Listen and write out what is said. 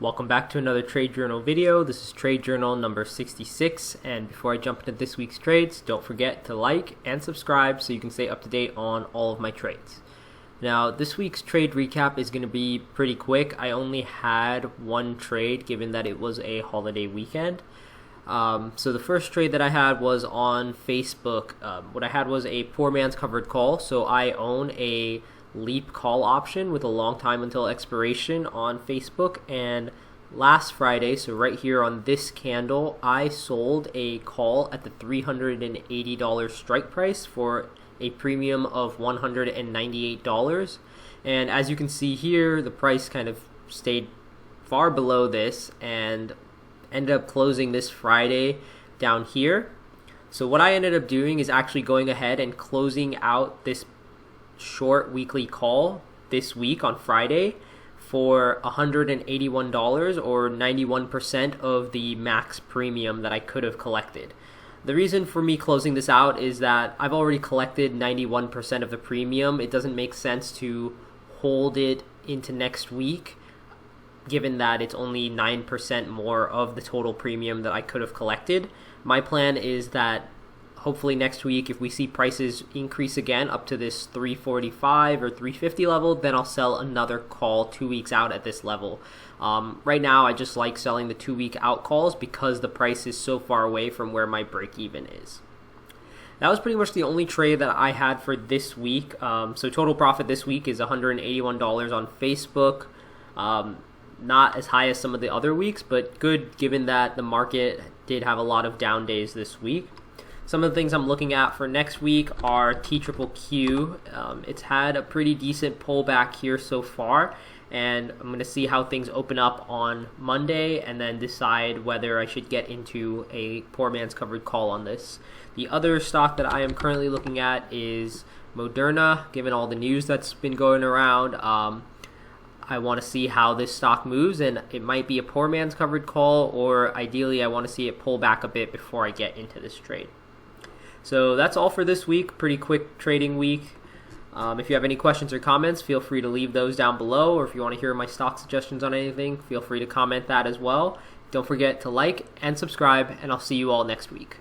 Welcome back to another Trade Journal video. This is Trade Journal number 66, and before I jump into this week's trades, don't forget to like and subscribe so you can stay up to date on all of my trades. Now, this week's trade recap is going to be pretty quick. I only had one trade given that it was a holiday weekend. So the first trade that I had was on Facebook. What I had was a poor man's covered call. So I own a leap call option with a long time until expiration on Facebook, and last Friday, so right here on this candle, I sold a call at the $380 strike price for a premium of $198. And as you can see here, the price kind of stayed far below this and ended up closing this Friday down here. So what I ended up doing is actually going ahead and closing out this short weekly call this week on Friday for $181, or 91% of the max premium that I could have collected. The reason for me closing this out is that I've already collected 91% of the premium. It doesn't make sense to hold it into next week, given that it's only 9% more of the total premium that I could have collected. My plan is that hopefully next week, if we see prices increase again up to this 345 or 350 level, then I'll sell another call 2 weeks out at this level. Right now, I just like selling the 2 week out calls because the price is so far away from where my break even is. That was pretty much the only trade that I had for this week. So total profit this week is $181 on Facebook. Not as high as some of the other weeks, but good given that the market did have a lot of down days this week. Some of the things I'm looking at for next week are TripleQ. It's had a pretty decent pullback here so far, and I'm going to see how things open up on Monday and then decide whether I should get into a poor man's covered call on this. The other stock that I am currently looking at is Moderna. Given all the news that's been going around, I want to see how this stock moves, and it might be a poor man's covered call, or ideally I want to see it pull back a bit before I get into this trade. So that's all for this week. Pretty quick trading week. If you have any questions or comments, feel free to leave those down below, or if you want to hear my stock suggestions on anything, feel free to comment that as well. Don't forget to like and subscribe, and I'll see you all next week.